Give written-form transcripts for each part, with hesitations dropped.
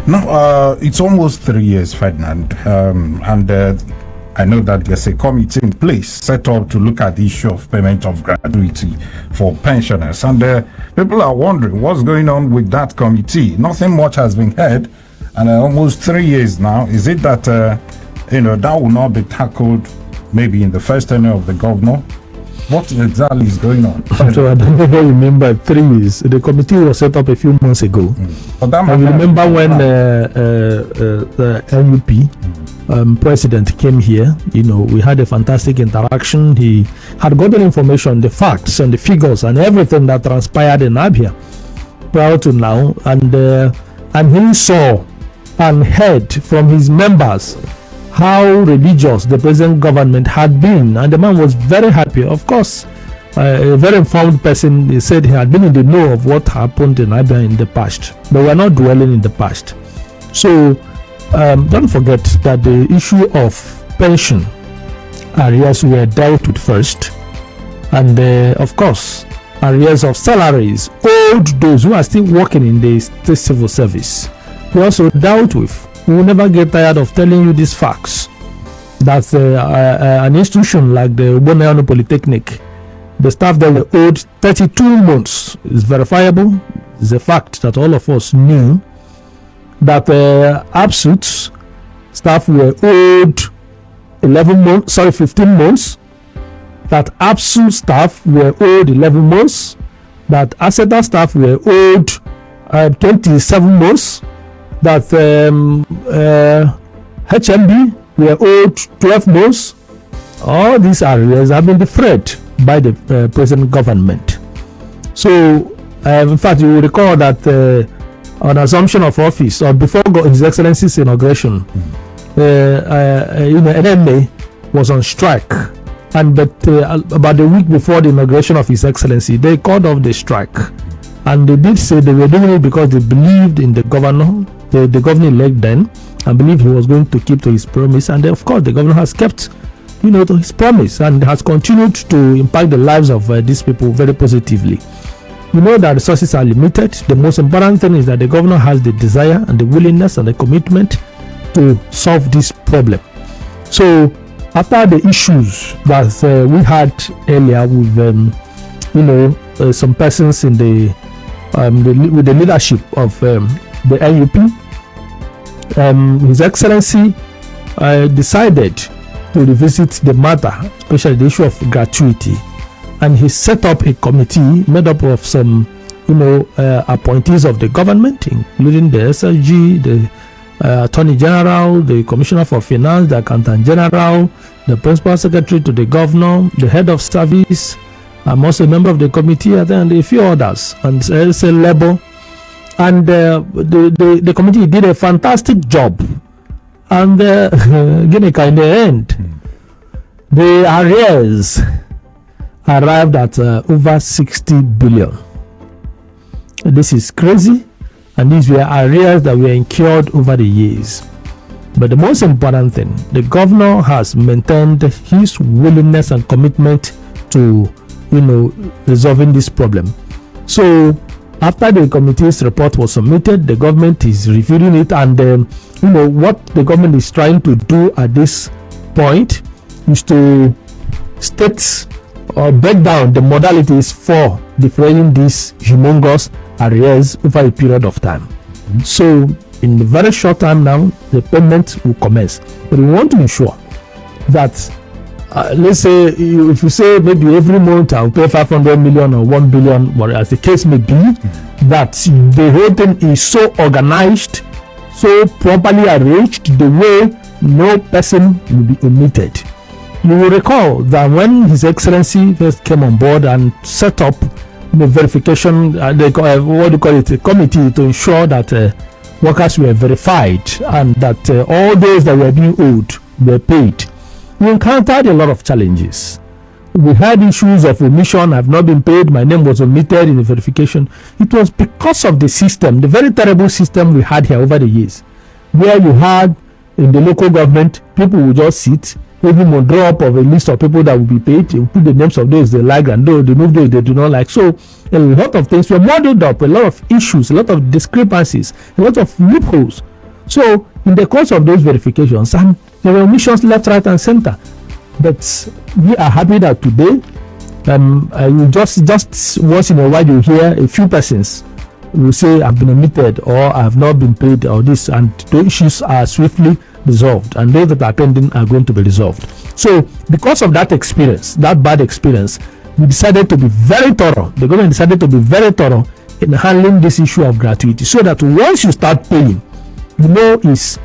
Now, it's almost 3 years, Ferdinand, and I know that there's a committee in place set up to look at the issue of payment of gratuity for pensioners. And people are wondering what's going on with that committee. Nothing much has been heard, and almost 3 years now. Is it that, that will not be tackled maybe in the first tenure of the governor? What exactly is going on? So I don't know, remember 3 years. The committee was set up a few months ago. But I remember when the NUP president came here. We had a fantastic interaction. He had gotten information, the facts and the figures and everything that transpired in Abia prior to now, and he saw and heard from his members how religious the present government had been, and the man was very happy. Of course, a very informed person, he said he had been in the know of what happened in Abia in the past, but we're not dwelling in the past. So don't forget that the issue of pension arrears were dealt with first, and of course arrears of salaries owed those who are still working in the state civil service we also dealt with. We will never get tired of telling you these facts. That an institution like the Ubonayano Polytechnic, the staff that were owed 32 months is verifiable. It's a fact that all of us knew. That ABSUT's staff were owed 15 months. That ABSU staff were owed 11 months. That ASETA staff were owed 27 months. That HMB were owed 12 months. All these arrears have been deferred by the present government. So, in fact, you will recall that on assumption of office or before His Excellency's inauguration, NMA was on strike, but about a week before the inauguration of His Excellency, they called off the strike, and they did say they were doing it because they believed in the governor, the governor-elect then, and believed he was going to keep to his promise. And of course, the governor has kept, to his promise and has continued to impact the lives of these people very positively. We know that resources are limited. The most important thing is that the governor has the desire and the willingness and the commitment to solve this problem. So, after the issues that we had earlier with, some persons in with the leadership of the NUP, His Excellency decided to revisit the matter, especially the issue of gratuity. And he set up a committee made up of some, appointees of the government, including the SSG, the Attorney General, the Commissioner for Finance, the Accountant General, the Principal Secretary to the Governor, the Head of Service. I'm also a member of the committee, and a few others, and LSA level. And the committee did a fantastic job. And again, in the end, the arrears arrived at over 60 billion. This is crazy, and these were arrears that were incurred over the years. But the most important thing, the governor has maintained his willingness and commitment to, resolving this problem. So after the committee's report was submitted, the government is reviewing it, and what the government is trying to do at this point is to state or break down the modalities for defraying these humongous arrears over a period of time. So in a very short time now, the payment will commence. But we want to ensure that let's say if you say maybe every month I'll pay 500 million or 1 billion, or as the case may be, that the whole thing is so organized, so properly arranged, the way no person will be omitted. You will recall that when His Excellency first came on board and set up the verification, a committee to ensure that workers were verified and that all those that were being owed were paid, we encountered a lot of challenges. We had issues of omission. I've not been paid. My name was omitted in the verification. It was because of the system, the very terrible system we had here over the years, where you had in the local government, people would just sit, even will draw up of a list of people that will be paid. They will put the names of those they like and those they move those they do not like. So a lot of things were modeled up, a lot of issues, a lot of discrepancies, a lot of loopholes So in the course of those verifications, and there were omissions left, right, and center. But we are happy that today, you just once in a while you hear a few persons will say I've been omitted or I've not been paid or this, and the issues are swiftly resolved, and those that are pending are going to be resolved. So because of that experience, that bad experience, we decided to be very thorough. The government decided to be very thorough in handling this issue of gratuity, so that once you start paying, you know it's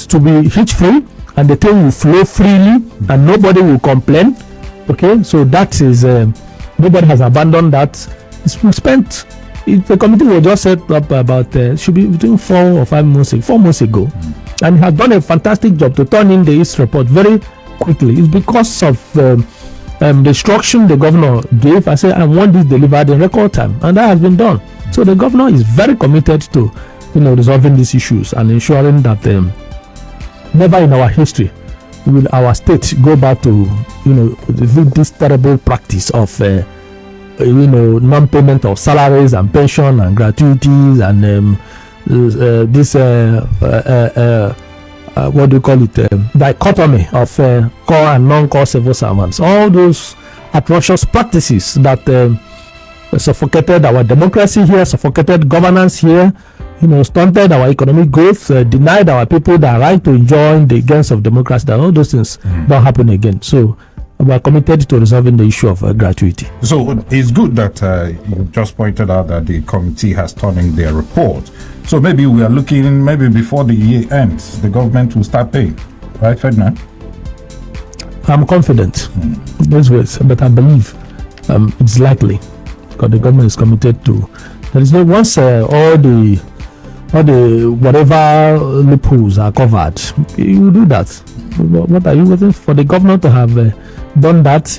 to be hitch free, and the thing will flow freely and nobody will complain. Okay, so that is nobody has abandoned that. We spent, the committee was just set up about should be between 4 months ago, and has done a fantastic job to turn in this report very quickly. It's because of the instruction the governor gave. I said I want this delivered in record time, and that has been done. So the governor is very committed to resolving these issues and ensuring that never in our history will our state go back to this terrible practice of non-payment of salaries and pension and gratuities and this what do you call it, dichotomy of core and non-core civil servants. All those atrocious practices that suffocated our democracy here, suffocated governance here, stunted our economic growth, denied our people the right to enjoy the gains of democracy. That all those things don't happen again. So we are committed to resolving the issue of gratuity. So it's good that you just pointed out that the committee has turned in their report. So maybe we are looking, maybe before the year ends, the government will start paying, right, Ferdinand? I'm confident those words, but I believe it's likely, because the government is committed to. There is no, once all the whatever loopholes are covered, you will do that. What are you waiting for the governor to have done that?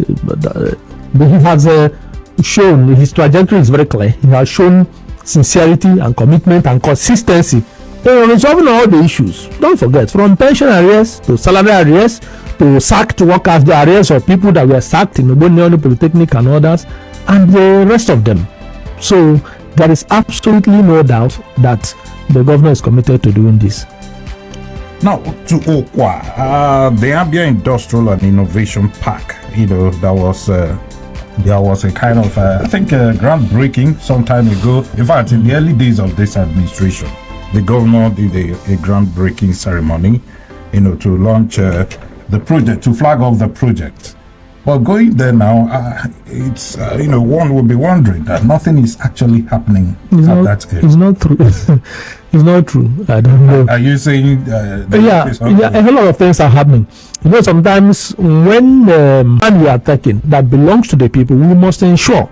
He has shown, his trajectory is very clear. He has shown sincerity and commitment and consistency in resolving all the issues. Don't forget, from pension arrears to salary arrears to sacked workers, the arrears of people that were sacked in Obonioni Polytechnic and others, and the rest of them. So there is absolutely no doubt that the governor is committed to doing this. Now to Ukwa, the Abia Industrial and Innovation Park. There was a kind of I think groundbreaking some time ago. In fact, in the early days of this administration, the governor did a groundbreaking ceremony, to launch the project, to flag off the project. But going there now, it's one would be wondering that nothing is actually happening at that area. It's not true. It's not true. I don't know. Are you saying? Yeah, a whole lot of things are happening. Sometimes when land we are taking that belongs to the people, we must ensure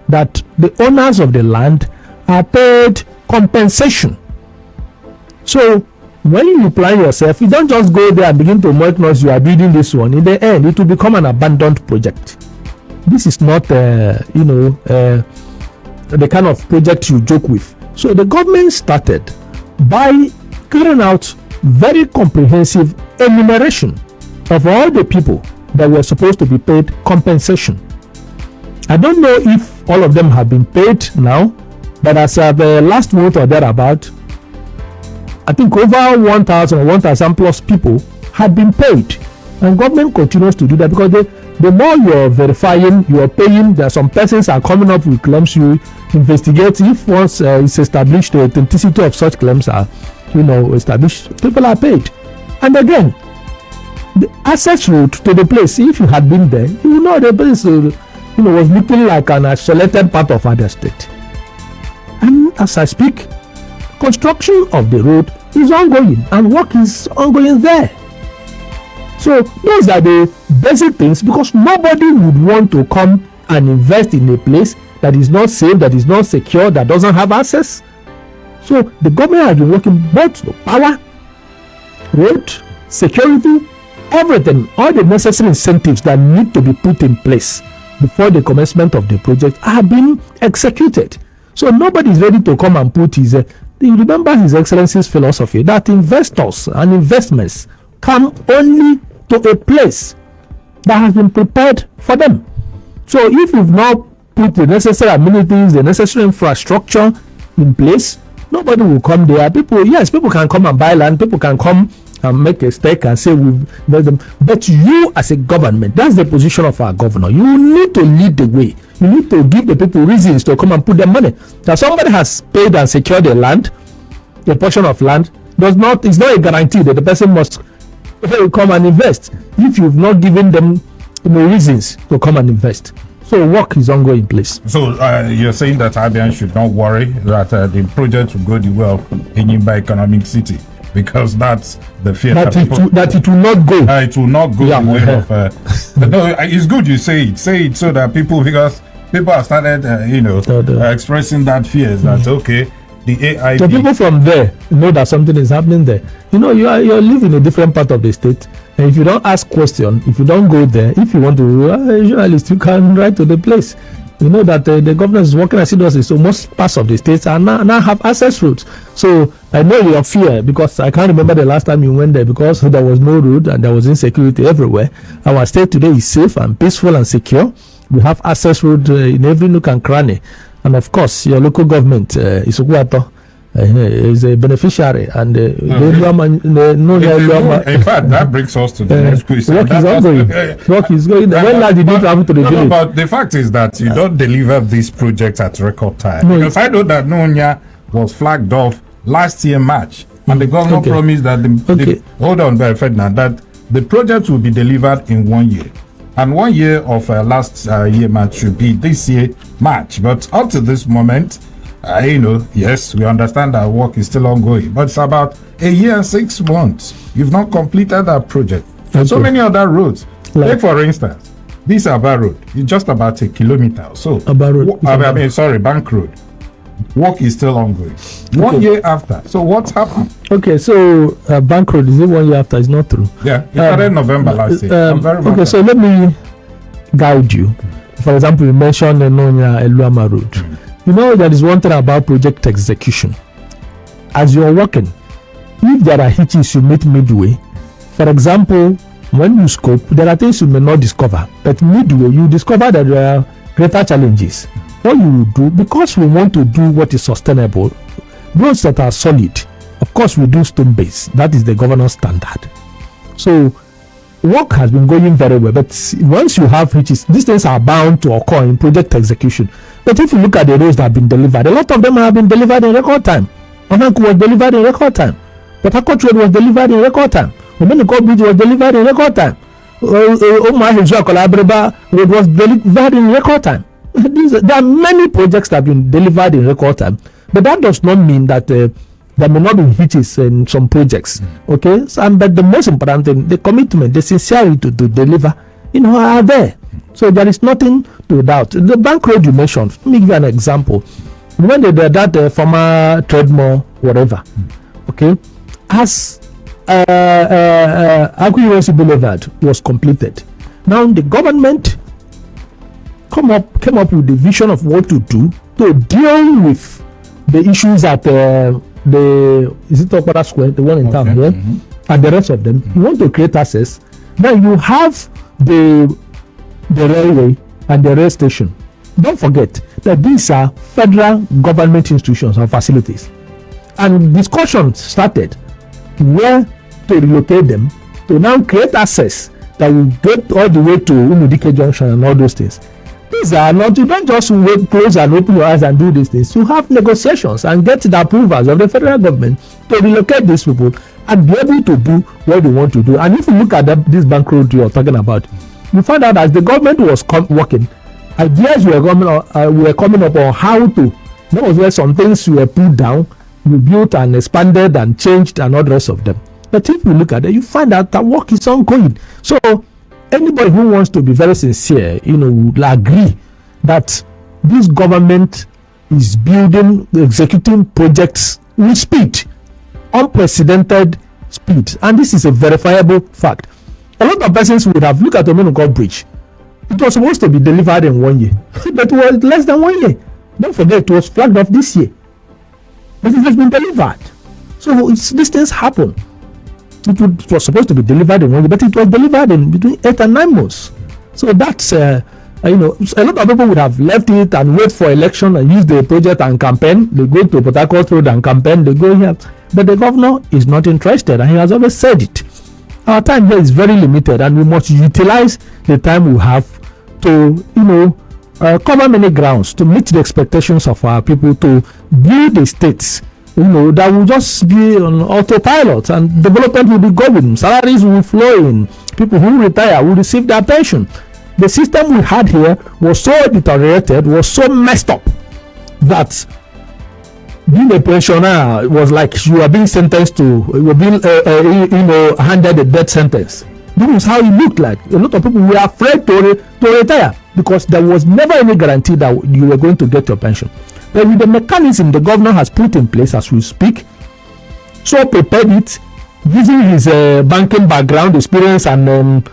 that the owners of the land are paid compensation. So when you plan yourself, you don't just go there and begin to make noise. You are building this one. In the end, it will become an abandoned project. This is not, the kind of project you joke with. So the government started by carrying out very comprehensive enumeration of all the people that were supposed to be paid compensation. I don't know if all of them have been paid now, but as of the last month or thereabout, I think over 1,000 plus people had been paid, and government continues to do that because the more you're verifying, you're paying. There are some persons are coming up with claims. You investigate. If once it's established, the authenticity of such claims are, established, people are paid. And again, the access route to the place, if you had been there, you know the place, was looking like an isolated part of Abia State. And as I speak, construction of the road is ongoing and work is ongoing there. So those are the basic things, because nobody would want to come and invest in a place that is not safe, that is not secure, that doesn't have access. So the government has been working both the power, road, security, everything, all the necessary incentives that need to be put in place before the commencement of the project are being executed. So nobody is ready to come and put his you remember His Excellency's philosophy that investors and investments come only to a place that has been prepared for them. So if you've not put the necessary amenities, the necessary infrastructure in place, Nobody will come there. People can come and buy land. People can come and make a stake and say we've made them. But you as a government, that's the position of our governor. You need to lead the way. You need to give the people reasons to come and put their money. That somebody has paid and secured a land, a portion of land, it's not a guarantee that the person must come and invest if you've not given them reasons to come and invest. So work is ongoing, please. So you're saying that Abia should not worry that the project will go the way of Enyimba Economic City, because that's the fear that it will not go. It will not go the way of. But no, it's good you say it. Say it so that because people have started, expressing that fear that okay, the AIP. So people from there know that something is happening there. You're living in a different part of the state. And if you don't ask questions, if you don't go there, if you want to, a journalist, you can write to the place. You know that the governor is working assiduously, so most parts of the states are now have access roads. So I know your fear, because I can't remember the last time you went there, because there was no road and there was insecurity everywhere. Our state today is safe and peaceful and secure. We have access road in every nook and cranny. And of course, your local government is Ukwa. Is a beneficiary, and in fact, that brings us to the next question. Work is going. When last did you travel to the village? But the fact is that you don't deliver this project at record time, because I know that Nonya was flagged off last year March, and the governor promised that hold on, Ferdinand, that the project will be delivered in 1 year. And 1 year of last year March should be this year March, but up to this moment, yes, we understand that work is still ongoing, but it's about 1 year and 6 months. You've not completed that project. Okay. So many other roads. Like for instance, this Abia road is just about 1 kilometer. So Bank Road. Work is still ongoing. 1 year after. So what's happened? Okay, so Bank Road, is it 1 year after? It's not true. Yeah, it started November last year. So let me guide you. For example, you mentioned the Nonya Eluama Road. There is one thing about project execution. As you're working, if there are hitches you meet midway, for example, when you scope, there are things you may not discover, but midway you discover that there are greater challenges. What you will do, because we want to do what is sustainable, roads that are solid, of course we do stone base. That is the governor's standard. So work has been going very well, but once you have hitches, these things are bound to occur in project execution. But if you look at the roads that have been delivered, a lot of them have been delivered in record time. Onanku was delivered in record time. Port Harcourt Road was delivered in record time. Omeniko Bridge was delivered in record time. Omahi Road was delivered in record time. There are many projects that have been delivered in record time, but that does not mean that there may not be hitches in some projects. Okay, but the most important thing, the commitment, the sincerity to deliver, are there. So there is nothing to doubt. The Bank Road you mentioned, let me give you an example. When they did that former Trademore, whatever, okay, as Agri University Boulevard was completed, now the government came up with the vision of what to do to deal with the issues at is it Okpara Square, the one in town here, and the rest of them. You want to create access, then you have the railway and the rail station. Don't forget that these are federal government institutions and facilities, and discussions started where to relocate them to now create access that will get all the way to Umudike Junction and all those things. These are not, you don't just close and open your eyes and do these things. You have negotiations and get the approvals of the federal government to relocate these people and be able to do what they want to do. And if you look at this Bank Road you're talking about, you find out as the government was working, ideas were coming up on how to. That was where some things were put down, we built and expanded and changed and all the rest of them. But if you look at it, you find out that work is ongoing. So anybody who wants to be very sincere, will agree that this government is executing projects with speed, unprecedented speed, and this is a verifiable fact. A lot of persons would have looked at the Omeniko Bridge. It was supposed to be delivered in 1 year, but it was less than 1 year. Don't forget, it was flagged off this year, but it has been delivered. So these things happen. It was supposed to be delivered in 1 year, but it was delivered in between 8 and 9 months. So that's a lot of people would have left it and wait for election and use the project and campaign. They go to Port Harcourt Road and campaign. They go here, but the governor is not interested, and he has always said it. Our time here is very limited, and we must utilize the time we have to, cover many grounds to meet the expectations of our people, to build the states, that will just be on autopilot, and development will be going. Salaries will flow in. People who retire will receive their pension. The system we had here was so deteriorated, was so messed up, that being a pensioner was like you were being sentenced to, you were being, handed a death sentence. This was how it looked like. A lot of people were afraid to retire because there was never any guarantee that you were going to get your pension. But with the mechanism the governor has put in place as we speak, so prepared it, using his banking background, experience, and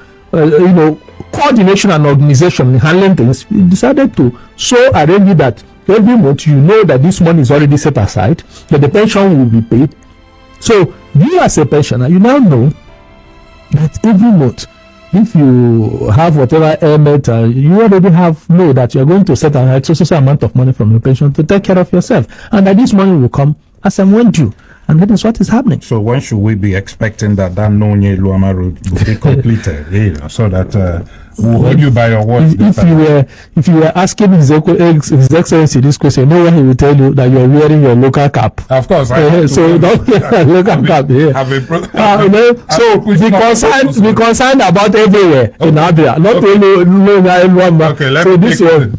coordination and organization in handling things, he decided to so arrange it that every month that this money is already set aside, that the pension will be paid. So you as a pensioner, you now know that every month, if you have whatever ailment, you already know that you're going to set aside so amount of money from your pension to take care of yourself, and that this money will come as and when due. And that is what is happening. So when should we be expecting that Nonye Luama road will be completed? So that we'll hold you by your words. If you were asking His Excellency this question, no one will tell you that you're wearing your local cap. Of course. So don't wear local cap here. So be concerned about everywhere in Abia. Not only Okay, so this one,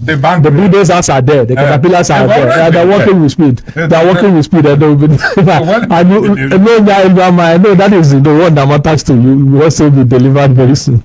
the bulldozers are there, the caterpillars are there. They're working with speed. They're working with speed, and they'll be. I know that is the one that matters to you. You will also be delivered very soon.